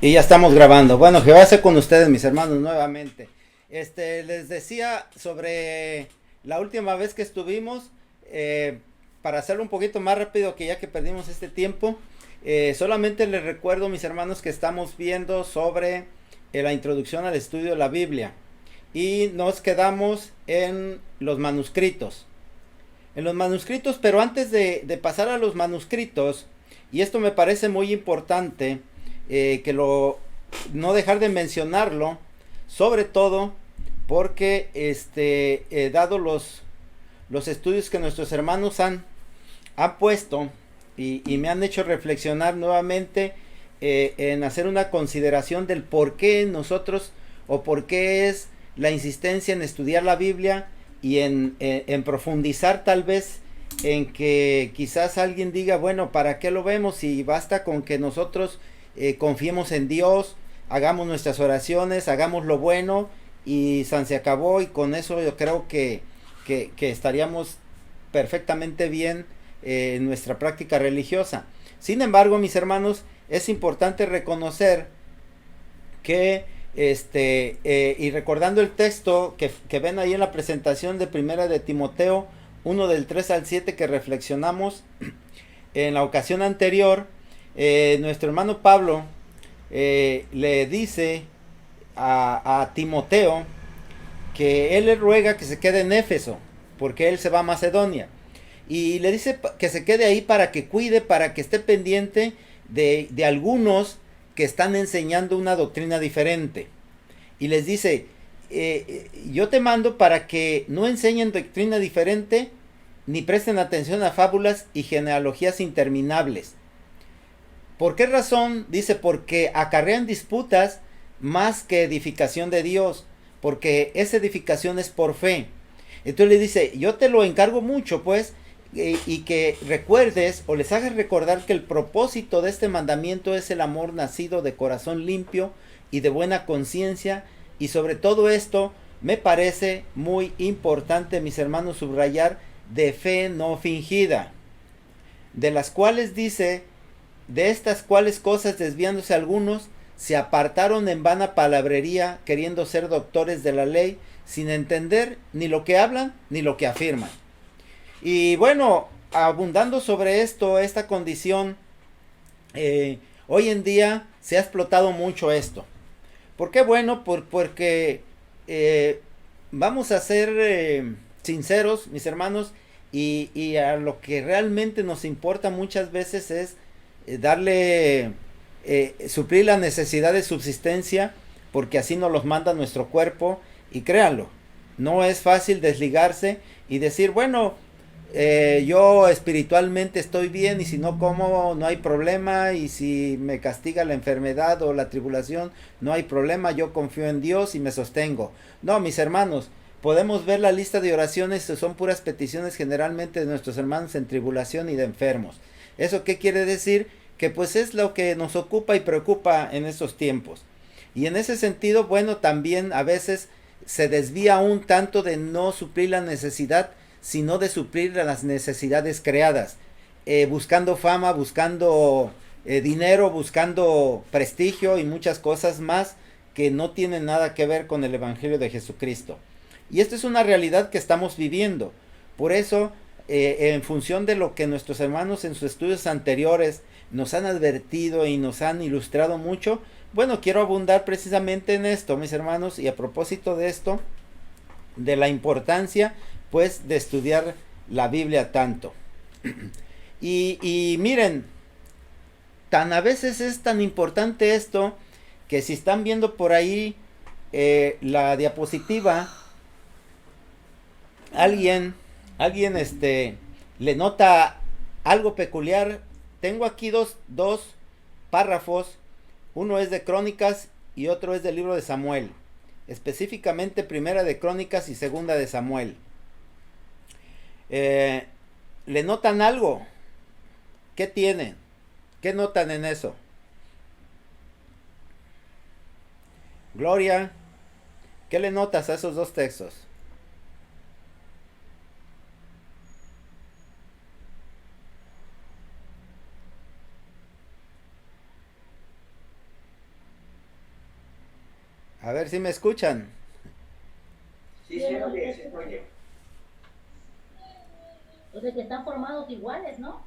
Y ya estamos grabando. Bueno, Jehová sea con ustedes, mis hermanos, nuevamente. Les decía sobre la última vez que estuvimos, para hacerlo un poquito más rápido, que ya que perdimos este tiempo, solamente les recuerdo, mis hermanos, que estamos viendo sobre la introducción al estudio de la Biblia. Y nos quedamos en los manuscritos. En los manuscritos, pero antes de pasar a los manuscritos, y esto me parece muy importante, no dejar de mencionarlo, sobre todo porque dado los estudios que nuestros hermanos han puesto y me han hecho reflexionar nuevamente, en hacer una consideración del por qué nosotros, o por qué es la insistencia en estudiar la Biblia y en profundizar, tal vez en que quizás alguien diga, bueno, ¿para qué lo vemos? Si basta con que nosotros confiemos en Dios, hagamos nuestras oraciones, hagamos lo bueno y se acabó, y con eso yo creo que estaríamos perfectamente bien en nuestra práctica religiosa. Sin embargo, mis hermanos, es importante reconocer que y recordando el texto que ven ahí en la presentación de Primera de Timoteo 1 del 3 al 7 que reflexionamos en la ocasión anterior, nuestro hermano Pablo le dice a Timoteo que él le ruega que se quede en Éfeso, porque él se va a Macedonia. Y le dice que se quede ahí para que cuide, para que esté pendiente de algunos que están enseñando una doctrina diferente. Y les dice, yo te mando para que no enseñen doctrina diferente, ni presten atención a fábulas y genealogías interminables. ¿Por qué razón? Dice, porque acarrean disputas más que edificación de Dios, porque esa edificación es por fe. Entonces le dice, yo te lo encargo mucho, pues, y que recuerdes o les hagas recordar que el propósito de este mandamiento es el amor nacido de corazón limpio y de buena conciencia. Y sobre todo esto me parece muy importante, mis hermanos, subrayar, de fe no fingida, de las cuales dice, de estas cuales cosas desviándose algunos, se apartaron en vana palabrería, queriendo ser doctores de la ley, sin entender ni lo que hablan ni lo que afirman. Y bueno, abundando sobre esto, esta condición, hoy en día se ha explotado mucho esto. ¿Por qué? Bueno, porque eh, vamos a ser sinceros, mis hermanos, y a lo que realmente nos importa muchas veces es suplir la necesidad de subsistencia, porque así nos los manda nuestro cuerpo. Y créanlo, no es fácil desligarse y decir, bueno, yo espiritualmente estoy bien, y si no como no hay problema, y si me castiga la enfermedad o la tribulación no hay problema, yo confío en Dios y me sostengo. No, mis hermanos, podemos ver la lista de oraciones, son puras peticiones generalmente de nuestros hermanos en tribulación y de enfermos. ¿Eso qué quiere decir? Que pues es lo que nos ocupa y preocupa en estos tiempos. Y en ese sentido, bueno, también a veces se desvía un tanto de no suplir la necesidad, sino de suplir las necesidades creadas, buscando fama, buscando dinero, buscando prestigio y muchas cosas más que no tienen nada que ver con el Evangelio de Jesucristo. Y esto es una realidad que estamos viviendo. Por eso, en función de lo que nuestros hermanos en sus estudios anteriores nos han advertido y nos han ilustrado mucho, bueno, quiero abundar precisamente en esto, mis hermanos, y a propósito de esto, de la importancia pues de estudiar la Biblia tanto. Y miren, tan a veces es tan importante esto, que si están viendo por ahí la diapositiva, alguien, alguien le nota algo peculiar. Tengo aquí dos párrafos, uno es de Crónicas y otro es del libro de Samuel, específicamente Primera de Crónicas y Segunda de Samuel. ¿Le notan algo? ¿Qué tienen? ¿Qué notan en eso? Gloria, ¿qué le notas a esos dos textos? A ver si me escuchan. Sí, sí, oye, sí, oye. O sea que están formados iguales, ¿no?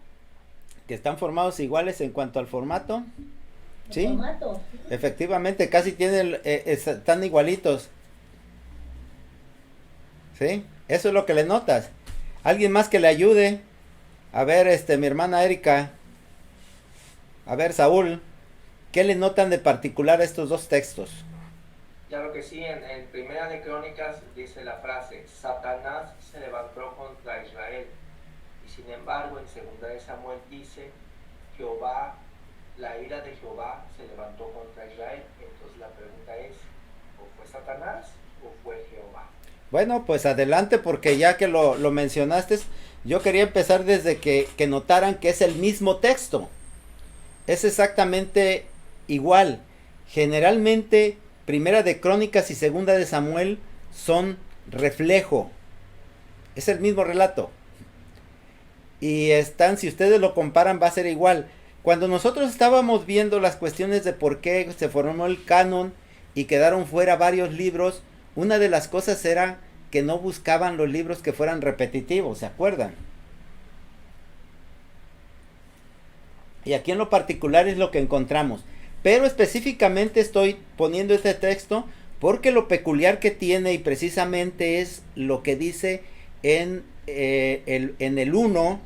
Que están formados iguales en cuanto al formato. El Sí, formato, sí. efectivamente, casi tienen, están igualitos. ¿Sí? Eso es lo que le notas. Alguien más que le ayude. A ver, mi hermana Erika. A ver, Saúl. ¿Qué le notan de particular a estos dos textos? Claro que sí, en Primera de Crónicas dice la frase, Satanás se levantó contra Israel. Y sin embargo, en Segunda de Samuel dice, Jehová, la ira de Jehová se levantó contra Israel. Entonces la pregunta es, ¿o fue Satanás o fue Jehová? Bueno, pues adelante porque ya que lo mencionaste, yo quería empezar desde que notaran que es el mismo texto. Es exactamente igual. Generalmente, Primera de Crónicas y Segunda de Samuel son reflejo. Es el mismo relato. Y están, si ustedes lo comparan, va a ser igual. Cuando nosotros estábamos viendo las cuestiones de por qué se formó el canon y quedaron fuera varios libros, una de las cosas era que no buscaban los libros que fueran repetitivos, ¿se acuerdan? Y aquí en lo particular es lo que encontramos. Pero específicamente estoy poniendo este texto porque lo peculiar que tiene y precisamente es lo que dice en el 1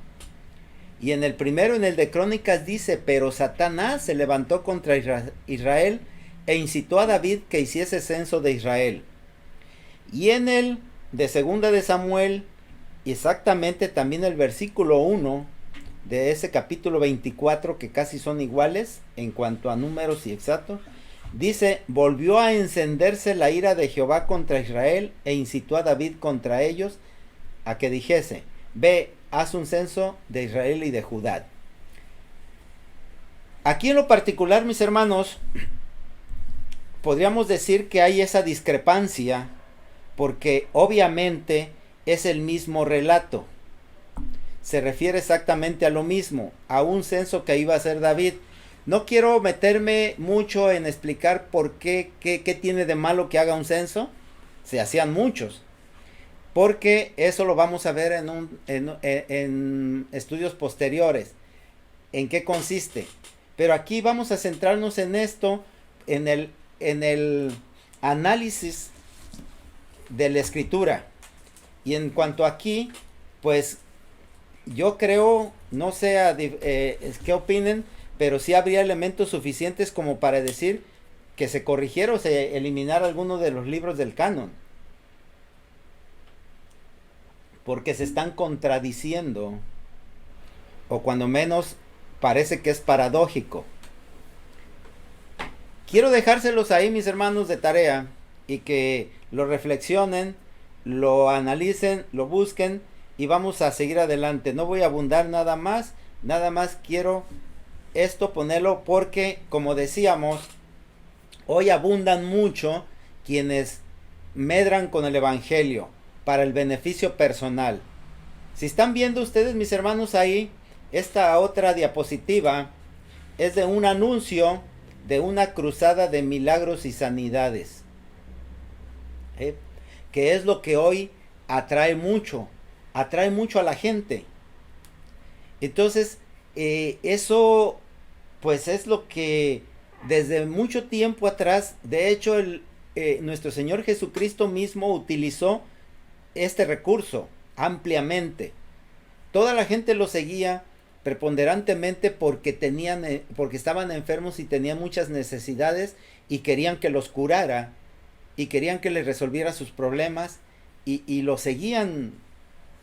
y en el primero, en el de Crónicas dice, pero Satanás se levantó contra Israel e incitó a David que hiciese censo de Israel. Y en el de Segunda de Samuel, exactamente también el versículo 1 de ese capítulo 24, que casi son iguales en cuanto a números y exactos, dice, volvió a encenderse la ira de Jehová contra Israel e incitó a David contra ellos a que dijese, ve, haz un censo de Israel y de Judá. Aquí en lo particular, mis hermanos, podríamos decir que hay esa discrepancia porque obviamente es el mismo relato. Se refiere exactamente a lo mismo, a un censo que iba a hacer David. No quiero meterme mucho en explicar por qué tiene de malo que haga un censo. Se hacían muchos. Porque eso lo vamos a ver en estudios posteriores. ¿En qué consiste? Pero aquí vamos a centrarnos en esto, en el análisis de la escritura. Y en cuanto aquí, pues yo creo, no sé qué opinen, pero sí habría elementos suficientes como para decir que se corrigiera o se eliminara alguno de los libros del canon. Porque se están contradiciendo, o cuando menos parece que es paradójico. Quiero dejárselos ahí, mis hermanos, de tarea, y que lo reflexionen, lo analicen, lo busquen, y vamos a seguir adelante. No voy a abundar nada más quiero esto ponerlo porque, como decíamos, hoy abundan mucho quienes medran con el Evangelio para el beneficio personal. Si están viendo ustedes, mis hermanos, ahí, esta otra diapositiva es de un anuncio de una cruzada de milagros y sanidades. ¿Eh? Que es lo que hoy atrae mucho a la gente. Entonces, eso pues es lo que desde mucho tiempo atrás, de hecho, nuestro Señor Jesucristo mismo utilizó este recurso ampliamente. Toda la gente lo seguía preponderantemente porque estaban enfermos y tenían muchas necesidades y querían que los curara y querían que les resolviera sus problemas y lo seguían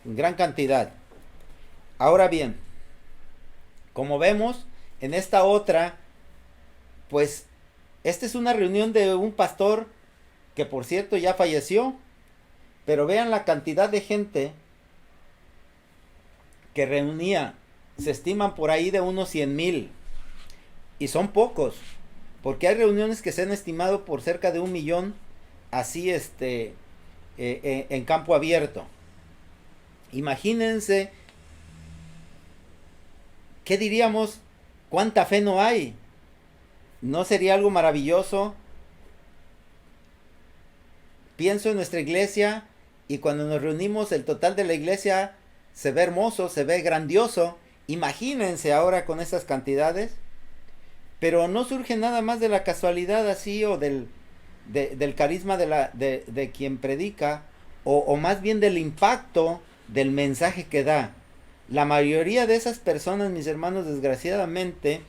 en gran cantidad. Ahora bien, como vemos en esta otra, pues esta es una reunión de un pastor que por cierto ya falleció, pero vean la cantidad de gente que reunía, se estiman por ahí de unos 100,000 y son pocos, porque hay reuniones que se han estimado por cerca de 1,000,000 así en campo abierto. Imagínense, ¿qué diríamos? ¿Cuánta fe no hay? ¿No sería algo maravilloso pienso en nuestra iglesia y cuando nos reunimos el total de la iglesia se ve hermoso, se ve grandioso. Imagínense ahora con esas cantidades. Pero no surge nada más de la casualidad así o del carisma de quien predica o más bien del impacto del mensaje que da. La mayoría de esas personas, mis hermanos, desgraciadamente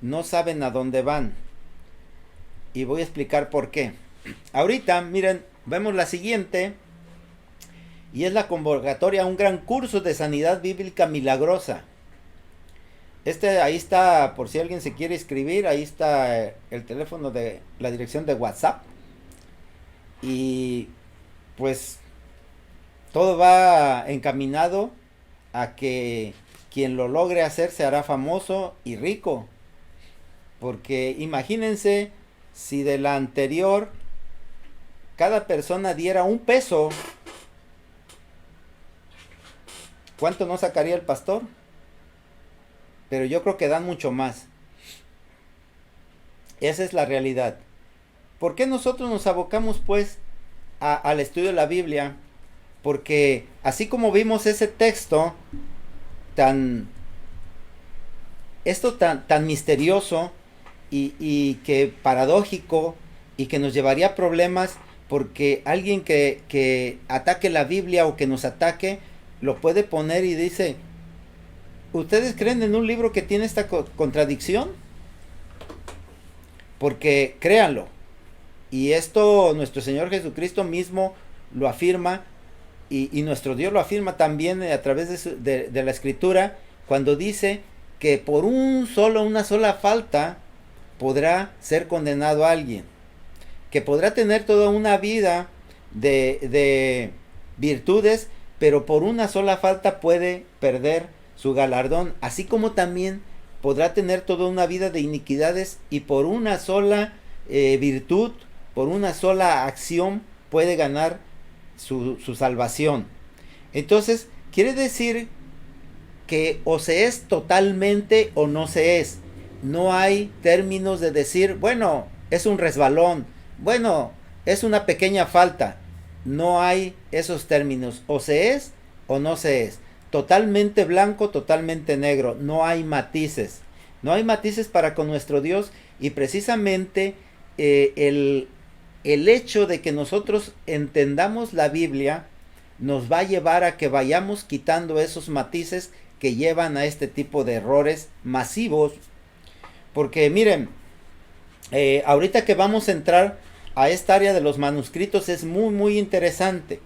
no saben a dónde van. Y voy a explicar por qué. Ahorita, miren, vemos la siguiente. Y es la convocatoria a un gran curso de sanidad bíblica milagrosa. Ahí está, por si alguien se quiere inscribir, ahí está el teléfono de la dirección de WhatsApp. Y pues todo va encaminado a que quien lo logre hacer se hará famoso y rico. Porque imagínense si de la anterior cada persona diera $1. ¿Cuánto no sacaría el pastor? Pero yo creo que dan mucho más. Esa es la realidad. ¿Por qué nosotros nos abocamos pues al estudio de la Biblia? Porque así como vimos ese texto tan misterioso y que paradójico y que nos llevaría a problemas, porque alguien que ataque la Biblia o que nos ataque lo puede poner y dice: ¿ustedes creen en un libro que tiene esta contradicción? Porque créanlo, y esto nuestro Señor Jesucristo mismo lo afirma, y nuestro Dios lo afirma también a través de la Escritura, cuando dice que por una sola falta podrá ser condenado a alguien, que podrá tener toda una vida de virtudes, pero por una sola falta puede perder su galardón, así como también podrá tener toda una vida de iniquidades y por una sola virtud, por una sola acción puede ganar su salvación. Entonces quiere decir que o se es totalmente o no se es. No hay términos de decir, bueno, es un resbalón, bueno, es una pequeña falta. No hay esos términos, o se es o no se es. Totalmente blanco, totalmente negro, no hay matices. No hay matices para con nuestro Dios, y precisamente el hecho de que nosotros entendamos la Biblia nos va a llevar a que vayamos quitando esos matices que llevan a este tipo de errores masivos. Porque miren, ahorita que vamos a entrar a esta área de los manuscritos es muy interesante.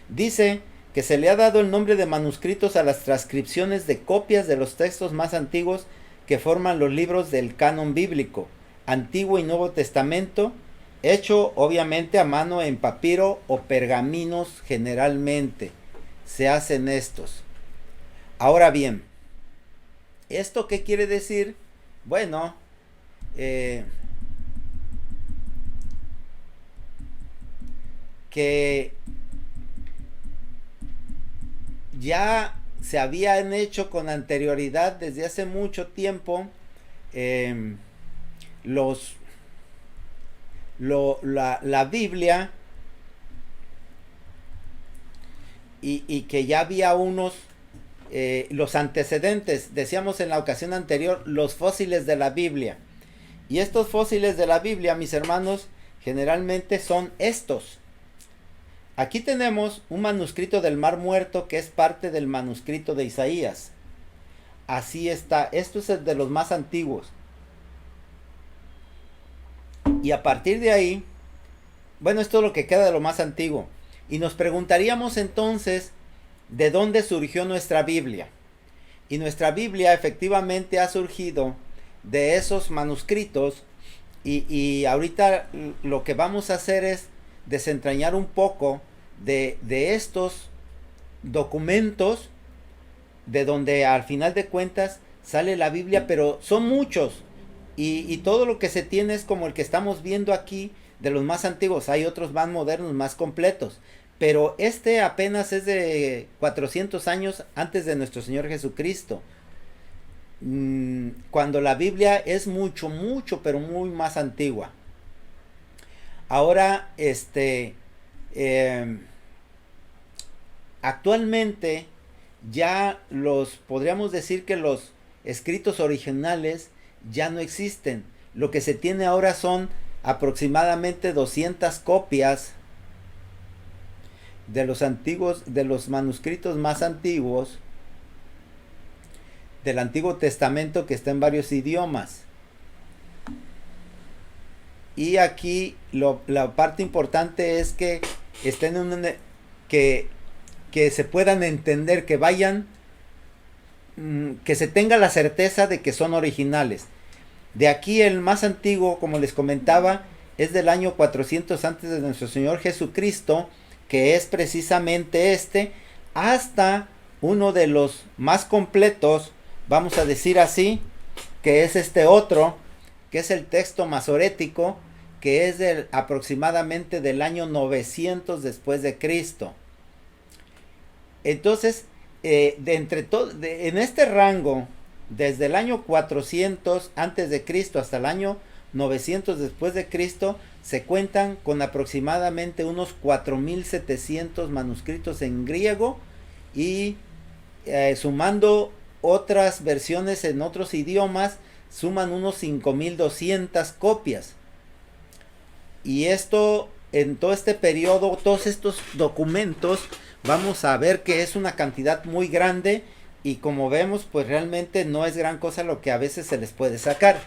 Dice que se le ha dado el nombre de manuscritos a las transcripciones de copias de los textos más antiguos que forman los libros del canon bíblico, Antiguo y Nuevo Testamento, hecho obviamente a mano en papiro o pergaminos. Generalmente se hacen estos. Ahora bien, ¿esto qué quiere decir? Bueno, que ya se habían hecho con anterioridad desde hace mucho tiempo la Biblia, y que ya había los antecedentes, decíamos en la ocasión anterior, los fósiles de la Biblia. Y estos fósiles de la Biblia, mis hermanos, generalmente son estos. Aquí tenemos un manuscrito del Mar Muerto que es parte del manuscrito de Isaías. Así está, esto es el de los más antiguos. Y a partir de ahí, bueno, esto es lo que queda de lo más antiguo. Y nos preguntaríamos entonces, ¿de dónde surgió nuestra Biblia? Y nuestra Biblia efectivamente ha surgido de esos manuscritos. Y ahorita lo que vamos a hacer es desentrañar un poco de estos documentos, de donde al final de cuentas sale la Biblia, pero son muchos. Y todo lo que se tiene es como el que estamos viendo aquí, de los más antiguos. Hay otros más modernos, más completos. Pero este apenas es de 400 años antes de nuestro Señor Jesucristo. Cuando la Biblia es mucho, pero muy más antigua. Ahora, Actualmente ya podríamos decir que los escritos originales ya no existen. Lo que se tiene ahora son aproximadamente 200 copias de los manuscritos más antiguos del Antiguo Testamento, que está en varios idiomas. Y aquí la parte importante es que estén que se puedan entender, que vayan, que se tenga la certeza de que son originales. De aquí el más antiguo, como les comentaba, es del año 400 antes de nuestro Señor Jesucristo, que es precisamente hasta uno de los más completos, vamos a decir así, que es este otro, que es el texto masorético, que es aproximadamente del año 900 después de Cristo. Entonces, en este rango, desde el año 400 antes de Cristo hasta el año 900 después de Cristo, se cuentan con aproximadamente unos 4700 manuscritos en griego y sumando otras versiones en otros idiomas, suman unos 5200 copias. Y esto, en todo este periodo, todos estos documentos, vamos a ver que es una cantidad muy grande, y como vemos, pues realmente no es gran cosa lo que a veces se les puede sacar.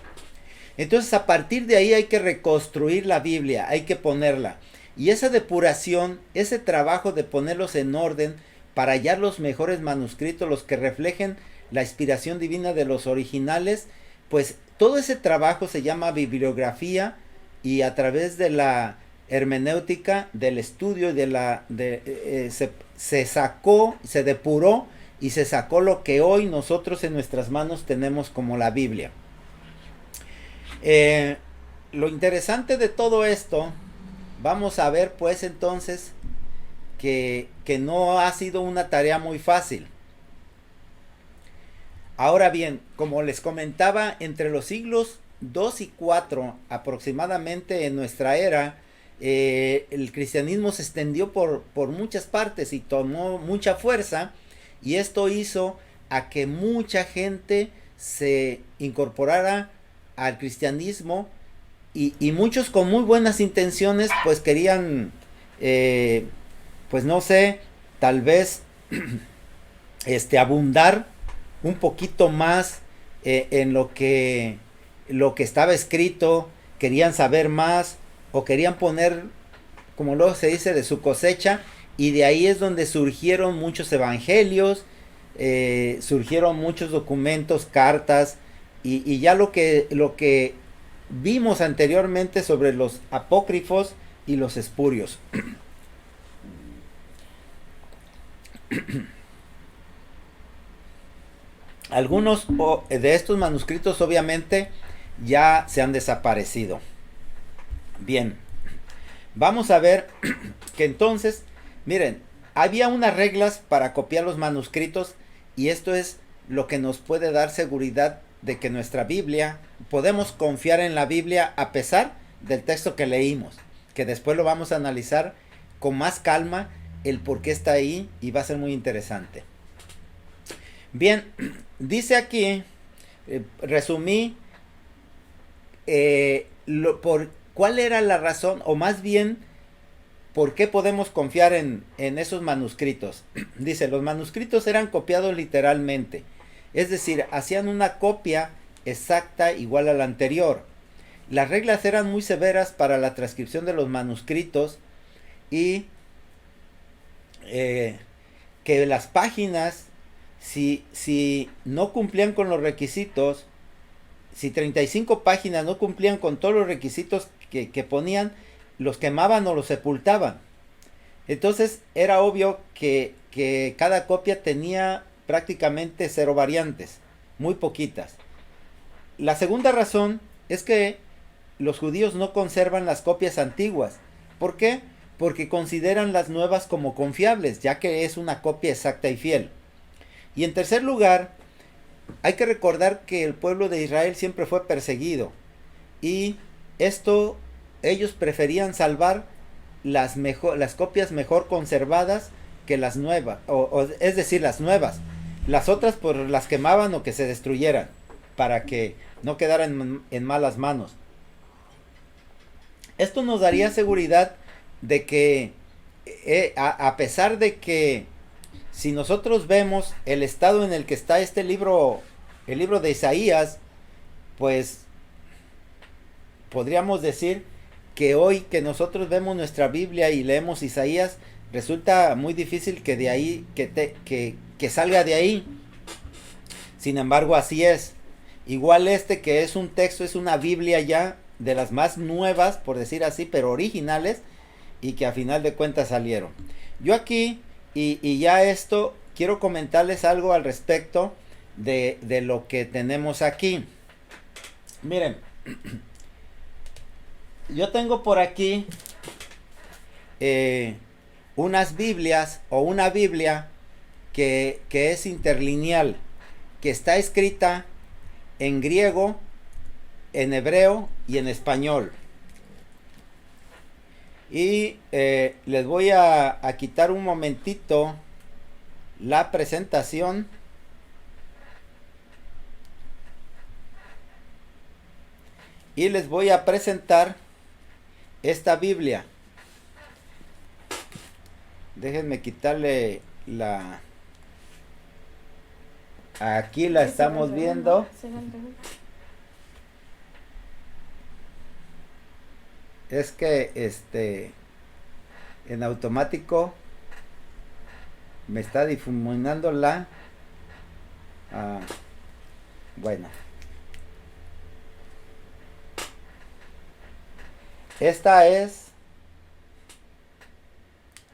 Entonces, a partir de ahí hay que reconstruir la Biblia, hay que ponerla. Y esa depuración, ese trabajo de ponerlos en orden para hallar los mejores manuscritos, los que reflejen la inspiración divina de los originales, pues todo ese trabajo se llama bibliografía, y a través de la hermenéutica, del estudio, se sacó, se depuró y se sacó lo que hoy nosotros en nuestras manos tenemos como la Biblia. Lo interesante de todo esto, vamos a ver pues entonces que no ha sido una tarea muy fácil. Ahora bien, como les comentaba, entre los siglos 2 y 4 aproximadamente en nuestra era, el cristianismo se extendió por muchas partes y tomó mucha fuerza, y esto hizo a que mucha gente se incorporara al cristianismo, y muchos con muy buenas intenciones pues querían, pues no sé, tal vez abundar un poquito más en lo que estaba escrito, querían saber más, o querían poner, como luego se dice, de su cosecha, y de ahí es donde surgieron muchos evangelios, surgieron muchos documentos, cartas, y ya lo que vimos anteriormente sobre los apócrifos y los espurios. Algunos de estos manuscritos obviamente ya se han desaparecido. Bien, vamos a ver que entonces, miren, había unas reglas para copiar los manuscritos, y esto es lo que nos puede dar seguridad de que nuestra Biblia, podemos confiar en la Biblia a pesar del texto que leímos, que después lo vamos a analizar con más calma, el por qué está ahí, y va a ser muy interesante. Bien, dice aquí, resumí cuál era la razón, o más bien, por qué podemos confiar en esos manuscritos. Dice, los manuscritos eran copiados literalmente, es decir, hacían una copia exacta igual a la anterior. Las reglas eran muy severas para la transcripción de los manuscritos, y que las páginas, si no cumplían con los requisitos, si 35 páginas no cumplían con todos los requisitos que ponían, los quemaban o los sepultaban. Entonces era obvio que cada copia tenía prácticamente 0 variantes, muy poquitas. La segunda razón es que los judíos no conservan las copias antiguas. ¿Por qué? Porque consideran las nuevas como confiables, ya que es una copia exacta y fiel. Y en tercer lugar, hay que recordar que el pueblo de Israel siempre fue perseguido, y ellos preferían salvar las copias mejor conservadas que las nuevas, es decir, las nuevas. Las otras pues las quemaban o que se destruyeran para que no quedaran en malas manos. Esto nos daría seguridad de que a pesar de que si nosotros vemos el estado en el que está este libro, el libro de Isaías, pues podríamos decir que hoy que nosotros vemos nuestra Biblia y leemos Isaías, resulta muy difícil que de ahí, que salga de ahí. Sin embargo, así es. Igual que es un texto, es una Biblia ya de las más nuevas, por decir así, pero originales, y que a final de cuentas salieron. Yo aquí, y ya esto, quiero comentarles algo al respecto de lo que tenemos aquí. Miren, yo tengo por aquí unas Biblias o una Biblia que es interlineal, que está escrita en griego, en hebreo y en español. Y les voy a quitar un momentito la presentación. Y les voy a presentar esta Biblia. Déjenme quitarle la... Aquí la estamos viendo. Es que en automático me está difuminando la... bueno. Esta es...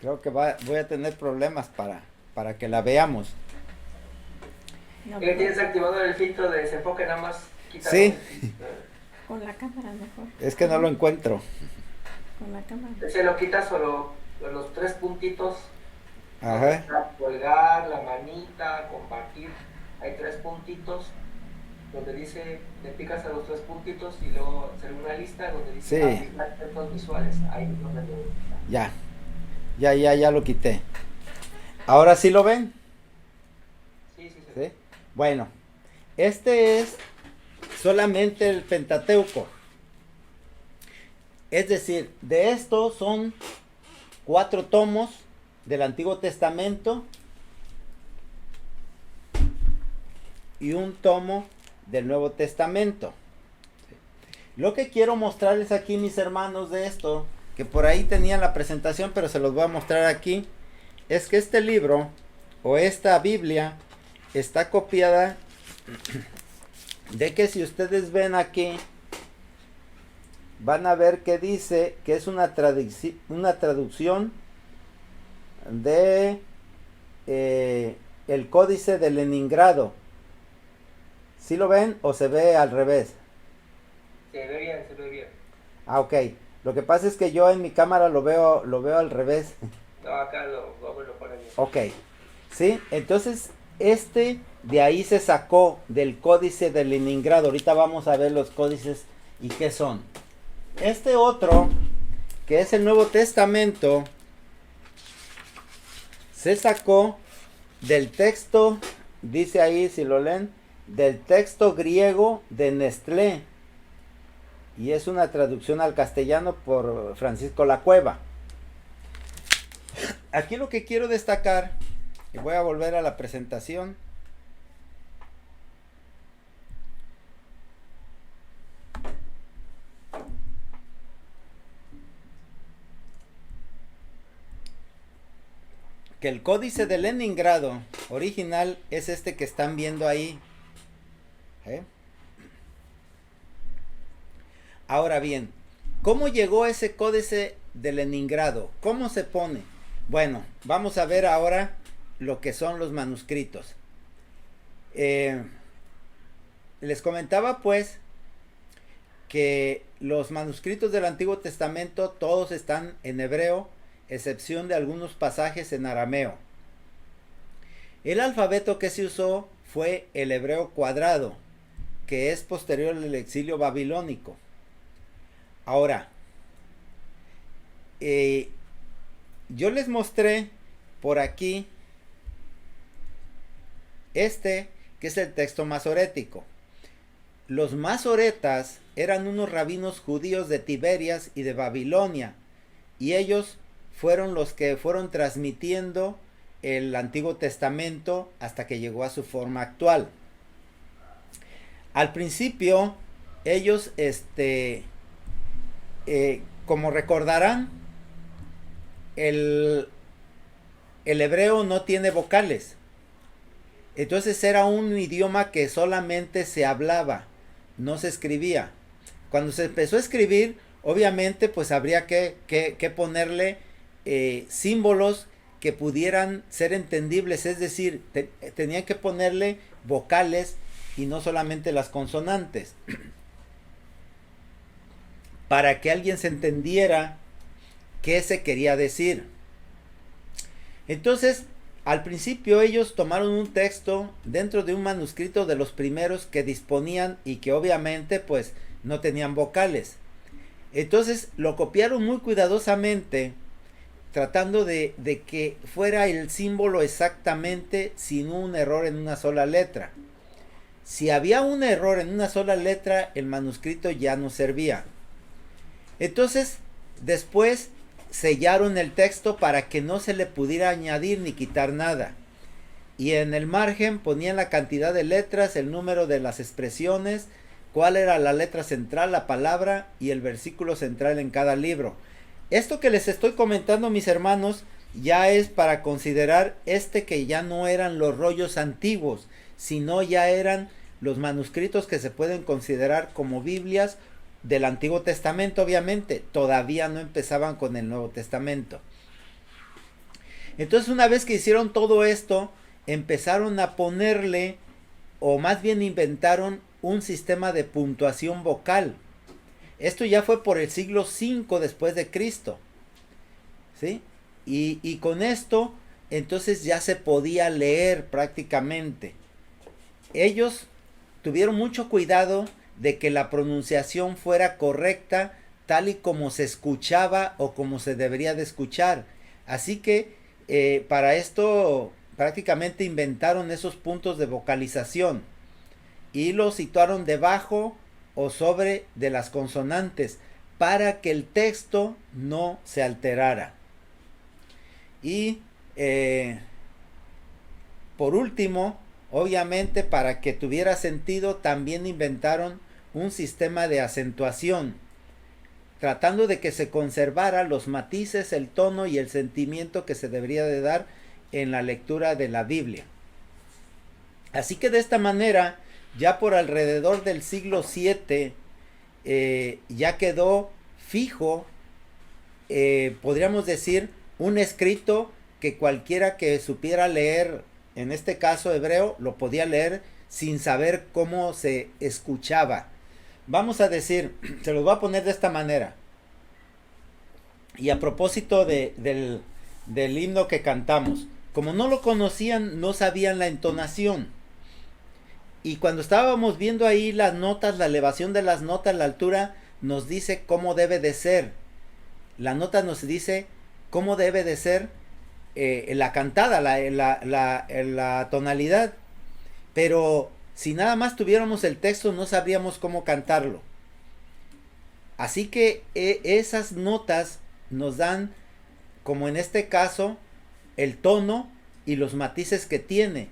Creo que voy a tener problemas para que la veamos. No, ¿qué tienes activado el filtro de desenfoque? Nada más quítalo. Sí. Con la cámara mejor. Es que no lo encuentro. Con la cámara. Se lo quitas solo los tres puntitos. Ajá. Colgar, la manita, compartir. Hay tres puntitos donde dice, le picas a los tres puntitos y luego hacer una lista donde dice aplicar efectos visuales. Ahí es donde Ya lo quité. ¿Ahora sí lo ven? Sí. ¿Sí? Bueno, este es solamente el Pentateuco. Es decir, de estos son 4 tomos del Antiguo Testamento y un tomo del Nuevo Testamento. Lo que quiero mostrarles aquí, mis hermanos, de esto, que por ahí tenían la presentación, pero se los voy a mostrar aquí, es que este libro o esta Biblia está copiada de que si ustedes ven aquí, van a ver que dice que es una traducción de el Códice de Leningrado. ¿Sí lo ven o se ve al revés? Se ve bien. Ah, ok. Lo que pasa es que yo en mi cámara lo veo al revés. No, acá lo pone bien. Ok. ¿Sí? Entonces, de ahí se sacó del Códice de Leningrado. Ahorita vamos a ver los códices y qué son. Este otro, que es el Nuevo Testamento, se sacó del texto, dice ahí, si lo leen, del texto griego de Nestlé. Y es una traducción al castellano por Francisco La Cueva. Aquí lo que quiero destacar, y voy a volver a la presentación. Que el Códice de Leningrado original es este que están viendo ahí. Ahora bien, ¿cómo llegó ese Códice de Leningrado? ¿Cómo se pone? Bueno, vamos a ver ahora lo que son los manuscritos. Les comentaba pues que los manuscritos del Antiguo Testamento todos están en hebreo, excepción de algunos pasajes en arameo. El alfabeto que se usó fue el hebreo cuadrado, que es posterior al exilio babilónico. Ahora, yo les mostré por aquí que es el texto masorético. Los masoretas eran unos rabinos judíos de Tiberias y de Babilonia, y ellos fueron los que fueron transmitiendo el Antiguo Testamento hasta que llegó a su forma actual. Al principio, ellos, como recordarán, el hebreo no tiene vocales. Entonces era un idioma que solamente se hablaba, no se escribía. Cuando se empezó a escribir, obviamente pues habría que ponerle símbolos que pudieran ser entendibles, es decir, tenían que ponerle vocales y no solamente las consonantes, para que alguien se entendiera qué se quería decir. Entonces, al principio ellos tomaron un texto dentro de un manuscrito de los primeros que disponían y que obviamente pues no tenían vocales. Entonces lo copiaron muy cuidadosamente, tratando de que fuera el símbolo exactamente sin un error en una sola letra. Si había un error en una sola letra, el manuscrito ya no servía. Entonces, después sellaron el texto para que no se le pudiera añadir ni quitar nada. Y en el margen ponían la cantidad de letras, el número de las expresiones, cuál era la letra central, la palabra y el versículo central en cada libro. Esto que les estoy comentando, mis hermanos, ya es para considerar que ya no eran los rollos antiguos, sino ya eran los manuscritos que se pueden considerar como Biblias del Antiguo Testamento. Obviamente todavía no empezaban con el Nuevo Testamento. Entonces, una vez que hicieron todo esto, empezaron a ponerle, o más bien inventaron un sistema de puntuación vocal. Esto ya fue por el siglo V después de Cristo, ¿sí? Y con esto entonces ya se podía leer prácticamente. Ellos tuvieron mucho cuidado de que la pronunciación fuera correcta, tal y como se escuchaba o como se debería de escuchar. Así que para esto prácticamente inventaron esos puntos de vocalización y los situaron debajo o sobre de las consonantes para que el texto no se alterara. Y por último, obviamente, para que tuviera sentido, también inventaron un sistema de acentuación, tratando de que se conservara los matices, el tono y el sentimiento que se debería de dar en la lectura de la Biblia. Así que de esta manera, ya por alrededor del siglo VII, ya quedó fijo, podríamos decir, un escrito que cualquiera que supiera leer, en este caso hebreo, lo podía leer sin saber cómo se escuchaba. Vamos a decir, se los voy a poner de esta manera. Y a propósito del himno que cantamos, como no lo conocían, no sabían la entonación. Y cuando estábamos viendo ahí las notas, la elevación de las notas, la altura, nos dice cómo debe de ser. La nota nos dice cómo debe de ser la cantada, la tonalidad. Pero si nada más tuviéramos el texto, no sabríamos cómo cantarlo. Así que esas notas nos dan, como en este caso, el tono y los matices que tiene.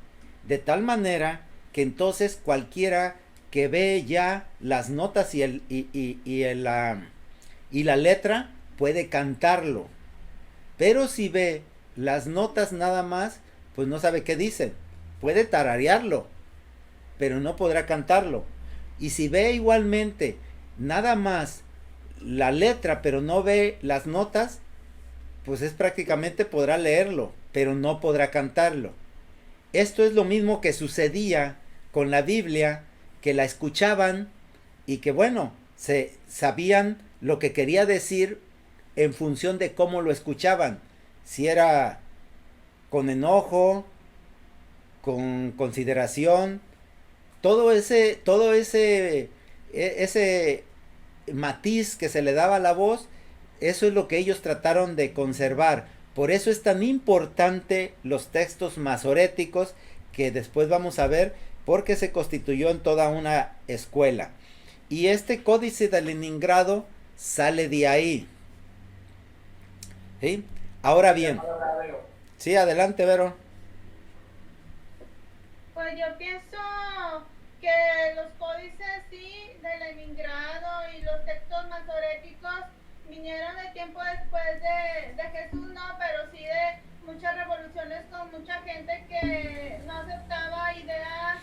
De tal manera que entonces cualquiera que ve ya las notas y la letra puede cantarlo. Pero si ve las notas nada más, pues no sabe qué dicen. Puede tararearlo, pero no podrá cantarlo. Y si ve igualmente nada más la letra, pero no ve las notas, pues es prácticamente podrá leerlo, pero no podrá cantarlo. Esto es lo mismo que sucedía con la Biblia, que la escuchaban y que bueno, se sabían lo que quería decir en función de cómo lo escuchaban. Si era con enojo, con consideración, todo ese matiz que se le daba a la voz, eso es lo que ellos trataron de conservar. Por eso es tan importante los textos masoréticos que después vamos a ver, porque se constituyó en toda una escuela. Y este códice de Leningrado sale de ahí. ¿Sí? Ahora bien. Sí, adelante, Vero. Pues yo pienso que los códices sí de Leningrado y los textos masoréticos vinieron de tiempo después de Jesús, no, pero sí de muchas revoluciones con mucha gente que no aceptaba ideas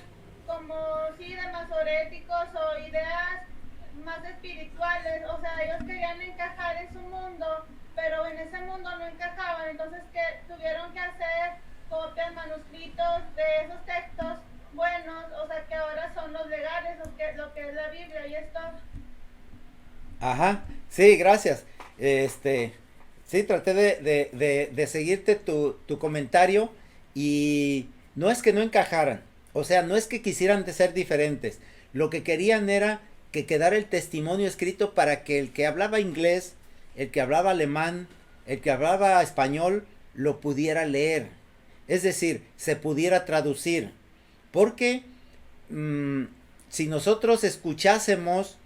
como sí de masoréticos o ideas más espirituales, o sea, ellos querían encajar en su mundo, pero en ese mundo no encajaban, entonces que tuvieron que hacer copias, manuscritos de esos textos buenos, o sea, que ahora son los legales, lo que es la Biblia y esto. Ajá, sí, gracias. Sí, traté de seguirte tu comentario y no es que no encajaran, o sea, no es que quisieran de ser diferentes, lo que querían era que quedara el testimonio escrito para que el que hablaba inglés, el que hablaba alemán, el que hablaba español, lo pudiera leer, es decir, se pudiera traducir, porque si nosotros escuchásemos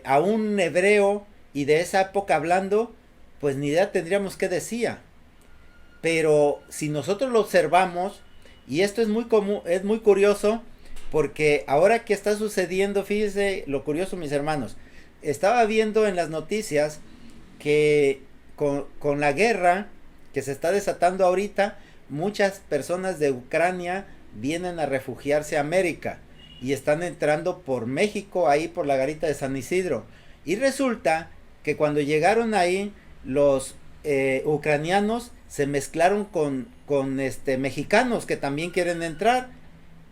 a un hebreo y de esa época hablando, pues ni idea tendríamos qué decía. Pero si nosotros lo observamos, y esto es muy común, es muy curioso, porque ahora que está sucediendo, fíjense lo curioso, mis hermanos, estaba viendo en las noticias que con la guerra que se está desatando ahorita, muchas personas de Ucrania vienen a refugiarse a América y están entrando por México, ahí por la garita de San Isidro. Y resulta que cuando llegaron ahí, los ucranianos se mezclaron con mexicanos que también quieren entrar.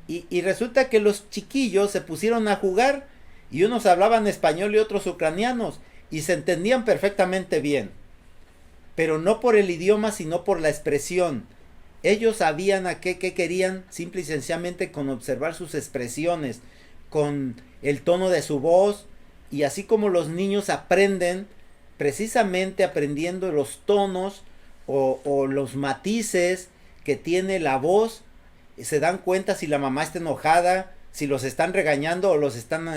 Y resulta que los chiquillos se pusieron a jugar y unos hablaban español y otros ucranianos y se entendían perfectamente bien. Pero no por el idioma, sino por la expresión. Ellos sabían a qué querían, simple y sencillamente con observar sus expresiones, con el tono de su voz, y así como los niños aprenden, precisamente aprendiendo los tonos o los matices que tiene la voz, se dan cuenta si la mamá está enojada, si los están regañando o los están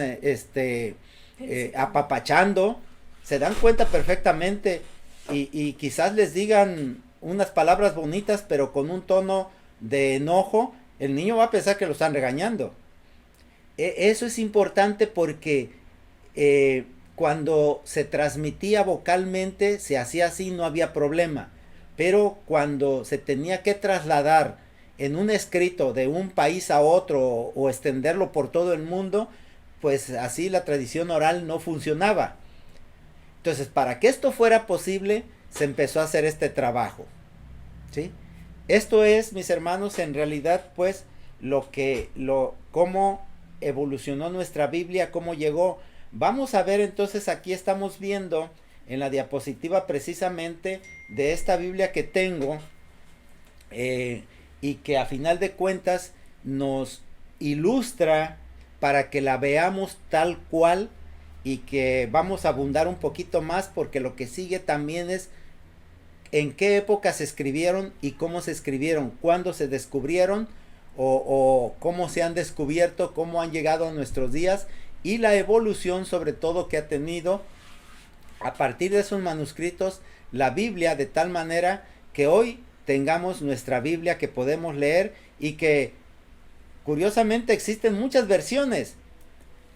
apapachando, se dan cuenta perfectamente y quizás les digan unas palabras bonitas pero con un tono de enojo, el niño va a pensar que lo están regañando. Eso es importante porque cuando se transmitía vocalmente se hacía así, no había problema, pero cuando se tenía que trasladar en un escrito de un país a otro o extenderlo por todo el mundo, pues así la tradición oral no funcionaba. Entonces, para que esto fuera posible, se empezó a hacer este trabajo, ¿sí? Esto es, mis hermanos, en realidad, pues, cómo evolucionó nuestra Biblia, cómo llegó. Vamos a ver, entonces, aquí estamos viendo en la diapositiva precisamente de esta Biblia que tengo, y que a final de cuentas nos ilustra para que la veamos tal cual, y que vamos a abundar un poquito más porque lo que sigue también es en qué época se escribieron y cómo se escribieron, cuándo se descubrieron o cómo se han descubierto, cómo han llegado a nuestros días y la evolución sobre todo que ha tenido a partir de esos manuscritos la Biblia, de tal manera que hoy tengamos nuestra Biblia que podemos leer y que curiosamente existen muchas versiones.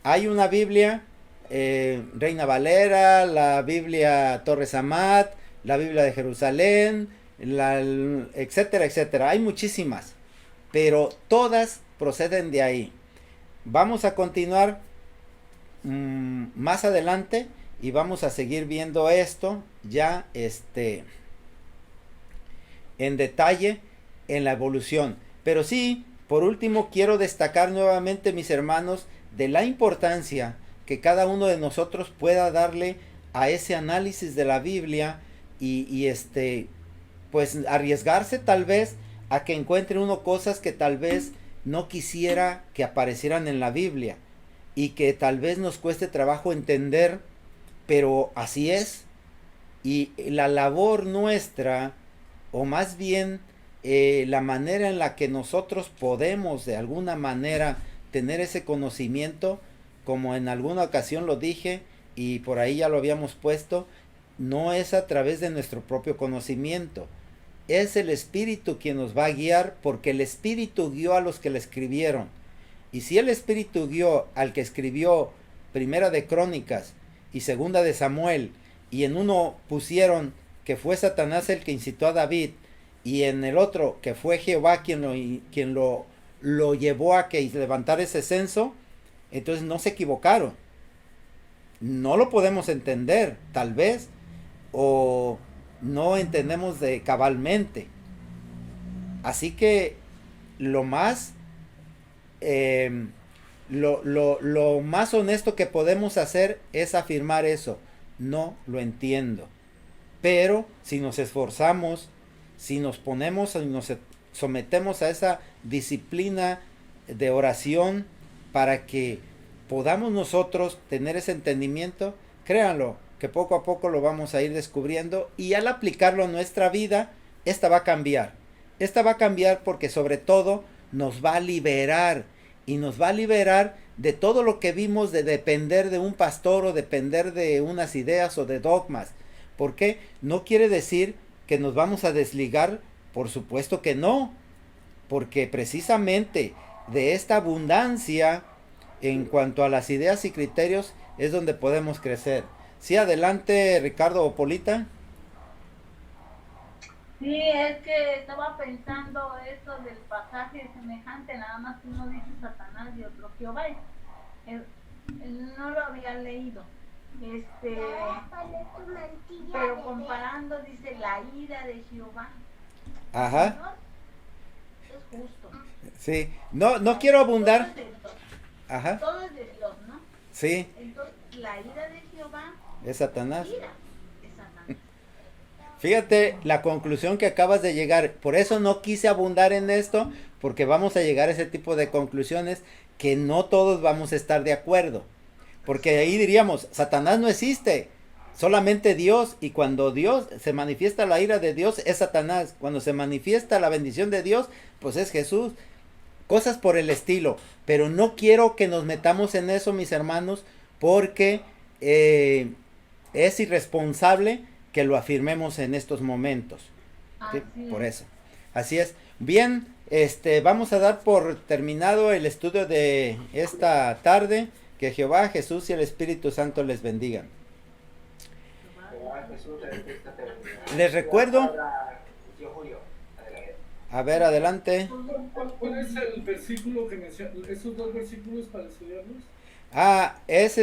Hay una Biblia Reina Valera, la Biblia Torres Amat, la Biblia de Jerusalén, etcétera, etcétera. Hay muchísimas, pero todas proceden de ahí. Vamos a continuar más adelante y vamos a seguir viendo esto ya en detalle en la evolución. Pero sí, por último quiero destacar nuevamente, mis hermanos, de la importancia que cada uno de nosotros pueda darle a ese análisis de la Biblia y pues arriesgarse tal vez a que encuentre uno cosas que tal vez no quisiera que aparecieran en la Biblia y que tal vez nos cueste trabajo entender, pero así es. Y la labor nuestra, o más bien la manera en la que nosotros podemos de alguna manera tener ese conocimiento, como en alguna ocasión lo dije y por ahí ya lo habíamos puesto, no es a través de nuestro propio conocimiento. Es el Espíritu quien nos va a guiar, porque el Espíritu guió a los que le escribieron. Y si el Espíritu guió al que escribió Primera de Crónicas y Segunda de Samuel, y en uno pusieron que fue Satanás el que incitó a David, y en el otro que fue Jehová quien lo llevó a que levantara ese censo, entonces no se equivocaron. No lo podemos entender, tal vez, o no entendemos de cabalmente. Así que lo más lo más honesto que podemos hacer es afirmar eso. No lo entiendo. Pero si nos esforzamos, si nos ponemos y nos sometemos a esa disciplina de oración para que podamos nosotros tener ese entendimiento, créanlo, que poco a poco lo vamos a ir descubriendo, y al aplicarlo a nuestra vida, esta va a cambiar. Esta va a cambiar porque sobre todo nos va a liberar, y nos va a liberar de todo lo que vimos de depender de un pastor o depender de unas ideas o de dogmas. ¿Por qué? No quiere decir que nos vamos a desligar, por supuesto que no, porque precisamente de esta abundancia en cuanto a las ideas y criterios es donde podemos crecer. Sí, adelante Ricardo o Polita. Sí, es que estaba pensando eso del pasaje semejante, nada más que uno dice Satanás y otro Jehová. No lo había leído. Pero comparando, dice la ira de Jehová. Ajá. Es justo. Sí. No quiero abundar. Todo es de Dios. Ajá. Todo es de Dios, ¿no? Sí. Entonces, la ira de Jehová Es Satanás. ira es Satanás. Fíjate la conclusión que acabas de llegar. Por eso no quise abundar en esto, porque vamos a llegar a ese tipo de conclusiones que no todos vamos a estar de acuerdo. Porque ahí diríamos, Satanás no existe, solamente Dios. Y cuando Dios se manifiesta la ira de Dios, es Satanás. Cuando se manifiesta la bendición de Dios, pues es Jesús. Cosas por el estilo. Pero no quiero que nos metamos en eso, mis hermanos, porque es irresponsable que lo afirmemos en estos momentos. ¿Sí? Por eso. Así es. Bien, vamos a dar por terminado el estudio de esta tarde. Que Jehová, Jesús y el Espíritu Santo les bendigan. Les recuerdo. A ver, adelante. ¿Cuál es el versículo que menciona? ¿Esos dos versículos para estudiarlos? Es